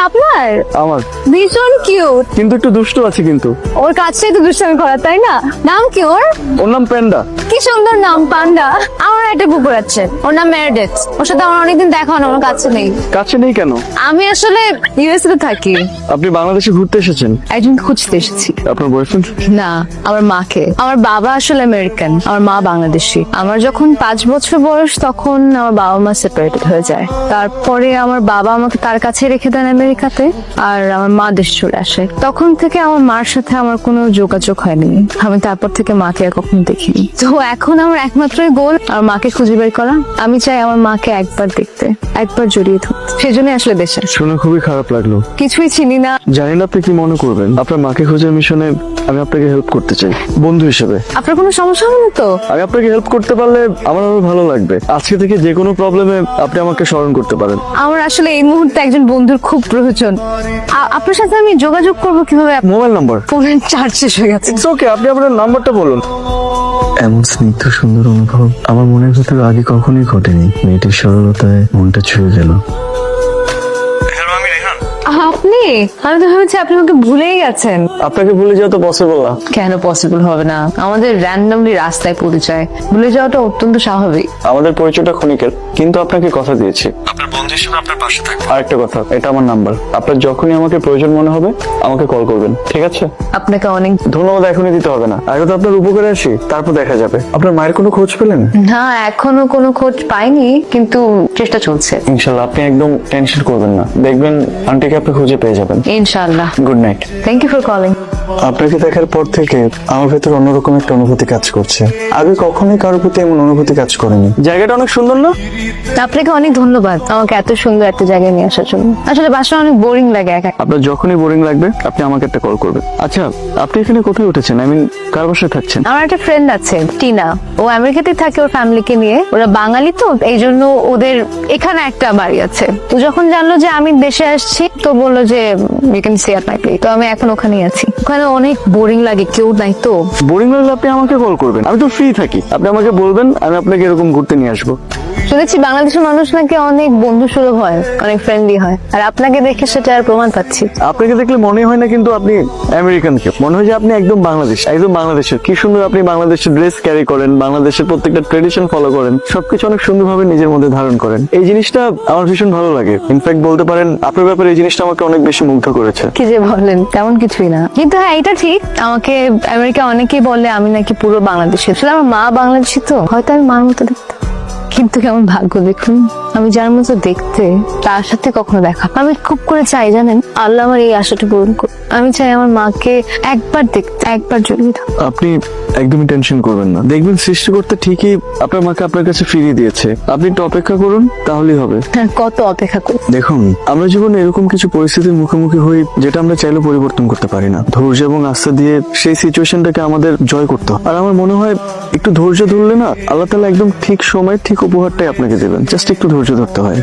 আপনার? আমার ভীষণ কিউট, কিন্তু একটু দুষ্ট আছে কিন্তু। ওর কাছেই তো দুষ্টামি করা, তাই না? নাম কি ওর? ওর নাম প্যান্ডা। কি সুন্দর নাম, পান্ডা। আমার একটা কুকুর আছে, ওর নাম মেরেডিথ। ওর সাথে আমার অনেকদিন দেখা হয় না, ওর কাছে নেই। কাছে নেই কেন? আমি আসলে ইউএসএ তে থাকি। আপনি বাংলাদেশে ঘুরতে এসেছেন? একজন খুঁজতে এসেছি। আপনার বয়ফ্রেন্ড? না, আমার মাকে। আমার বাবা আসলে আমেরিকান, আমার মা বাংলাদেশি। আমার যখন 5 বছর বয়স তখন আমার বাবা মা সেপারেটেড হয়ে যায়। তারপরে আমার বাবা আমাকে তার কাছে রেখে দেন আমেরিকাতে, আর আমার মা দেশে চলে আসে। তখন থেকে আমার মার সাথে আমার কোনো যোগাযোগ হয়নি। আমি তারপর থেকে মাকে আর কখনো দেখিনি। তো এখন আমার একমাত্রই গোল আমার মাকে খুঁজে বের করা। আমি চাই আমার মাকে একবার দেখতে, একবার জড়িয়ে ধরতে। সেজন্যই আসলে দেশে। শুনে খুবই খারাপ লাগলো। কিছুই চিনি না। জানি না আপনি কি মনে করবেন। আপনার মাকে খোঁজার মিশনে আমি আপনাকে হেল্প করতে চাই, বন্ধু হিসেবে। আপনার কোনো সমস্যা হবে না তো? আমি আপনাকে হেল্প করতে পারলে আমার আরো ভালো লাগবে। আজকে থেকে যে কোনো প্রবলেমে আপনি আমাকে স্মরণ করতে পারেন। আমার আসলে এই মুহূর্তে একজন বন্ধুর খুব প্রয়োজন। আপনার সাথে আমি যোগাযোগ করবো কিভাবে? Mobile number? ফোনের চার্জ শেষ হয়ে গেছে। ইটস ওকে, আপনি আপনার নাম্বারটা বলুন। এমন স্নিগ্ধ সুন্দর অনুভব আমার মনের ভেতরে আগে কখনোই ঘটেনি। মেয়েটির সরলতায় মনটা ছুঁয়ে গেল। আপনি? আমি তো ভেবেছি আপনি আমাকে ভুলেই গেছেন। আপনাকে ভুলে যাওয়া তো পসিবল না। কেন পসিবল হবে না? আমাদের র্যান্ডমলি রাস্তায় পরিচয়, ভুলে যাওয়াটা অত্যন্ত স্বাভাবিক। আমাদের পরিচয়টা ক্ষণিকের, কিন্তু আপনাকে কথা দিয়েছি আপনার বন্ধু হিসেবে আপনার পাশে থাকবো। আরেকটা কথা, এটা আমার নাম্বার। আপনার যখনই আমাকে প্রয়োজন মনে হবে আমাকে কল করবেন, ঠিক আছে? আপনাকে অনেক ধন্যবাদ এখনই দিতে হবে না, আগে তো আপনার উপকারে আসি, তারপর দেখা যাবে। আপনার মায়ের কোনো খোঁজ পেলেন? না, এখনো কোনো খোঁজ পাইনি, কিন্তু চেষ্টা চলছে। ইনশাল্লাহ, আপনি একদম টেনশন করবেন না, দেখবেন আন্টিকে আপনি খুঁজে পেয়ে যাবেন। ইনশাআল্লাহ। Good night. Thank you for calling. আপনাকে দেখার পর থেকে আমার ভেতর অন্যরকম একটা অনুভূতি কাজ করছে। আগে কখনোই কারোর প্রতি এমন অনুভূতি কাজ করেনি। জায়গাটা অনেক সুন্দর না? আপনাকে অনেক ধন্যবাদ আমাকে এত সুন্দর একটা জায়গায় নিয়ে আসার জন্য। আসলে বাসা অনেক বোরিং লাগে একা। আপনার যখনই বোরিং লাগবে আপনি আমাকে একটা কল করবেন। আচ্ছা, আপনি এখানে কোথায় উঠেছেন? আই মিন, কার বাসায় থাকছেন? আমার একটা ফ্রেন্ড আছে, টিনা। ও আমেরিকাতে থাকে ওর ফ্যামিলিকে নিয়ে। ওরা বাঙালি তো, এই জন্য ওদের এখানে একটা বাড়ি আছে। তো যখন জানলো যে আমি দেশে আসছি, তো বললো যে you can stay at my place. তো আমি এখন ওখানেই আছি। ওখানে অনেক বোরিং লাগে, কেউ নাই তো। বোরিং লাগলে আপনি আমাকে কল করবেন, আমি তো ফ্রি থাকি। আপনি আমাকে বলবেন, আমি আপনাকে এরকম ঘুরতে নিয়ে আসবো। শুনেছি বাংলাদেশের মানুষ নাকি অনেক বন্ধু সুলভ হয়, অনেক ফ্রেন্ডলি হয়। আর আপনাকে দেখে সেটা আর প্রমাণ পাচ্ছি। আপনাকে দেখলে মনে হয় না কিন্তু আপনি আমেরিকান কেউ, মনে হয় যে আপনি একদম বাংলাদেশ, একদম বাংলাদেশের। কি সুন্দর আপনি বাংলাদেশের ড্রেস ক্যারি করেন, বাংলাদেশের প্রত্যেকটা ট্রেডিশন ফলো করেন, সবকিছু অনেক সুন্দরভাবে নিজের মধ্যে ধারণ করেন। এই জিনিসটা আমার ভীষণ ভালো লাগে। ইনফ্যাক্ট বলতে পারেন আপনার ব্যাপারে এই জিনিসটা আমাকে অনেক বেশি মুগ্ধ করেছে। কি যে বলেন, তেমন কিছুই না। কিন্তু হ্যাঁ, এটা ঠিক, আমাকে আমেরিকা অনেকেই বলে আমি নাকি পুরো বাংলাদেশি। আসলে আমার মা বাংলাদেশি তো, হয়তো আমি মার মতো দেখতে। কিন্তু কেমন ভাগ্য দেখুন, আমি যার মতো দেখতে তার সাথে কখনো দেখা। আমি খুব করে চাই জানেন, আল্লাহ আমার এই আশাটা পূরণ করুন। আমি চাই আমার মাকে একবার দেখতে, একবার জড়িয়ে থাকতে। আপনি একদমই টেনশন করবেন না, দেখবেন সৃষ্টিকর্তা ঠিকই আপনার মাকে আপনার কাছে ফিরিয়ে দিয়েছে। আপনি একটু অপেক্ষা করুন, তাহলেই হবে। হ্যাঁ, কত অপেক্ষা করি। দেখুন, আমরা জীবনে এরকম কিছু পরিস্থিতির মুখোমুখি হই যেটা আমরা চাইলেও পরিবর্তন করতে পারি না। ধৈর্য এবং আস্থা দিয়ে সেই সিচুয়েশনটাকে আমাদের জয় করতে হয়। আর আমার মনে হয় একটু ধৈর্য ধরলে না, আল্লাহ তাআলা একদম ঠিক সময় ঠিক উপহারটাই আপনাকে দেবেন। জাস্ট একটু ধৈর্য ধরতে হয়।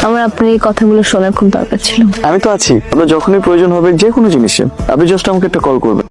আমার আপনার এই কথাগুলো শোনার খুব দরকার ছিল। আমি তো আছি, আপনার যখনই প্রয়োজন হবে যে কোনো জিনিসে আপনি জাস্ট আমাকে একটা কল করবেন।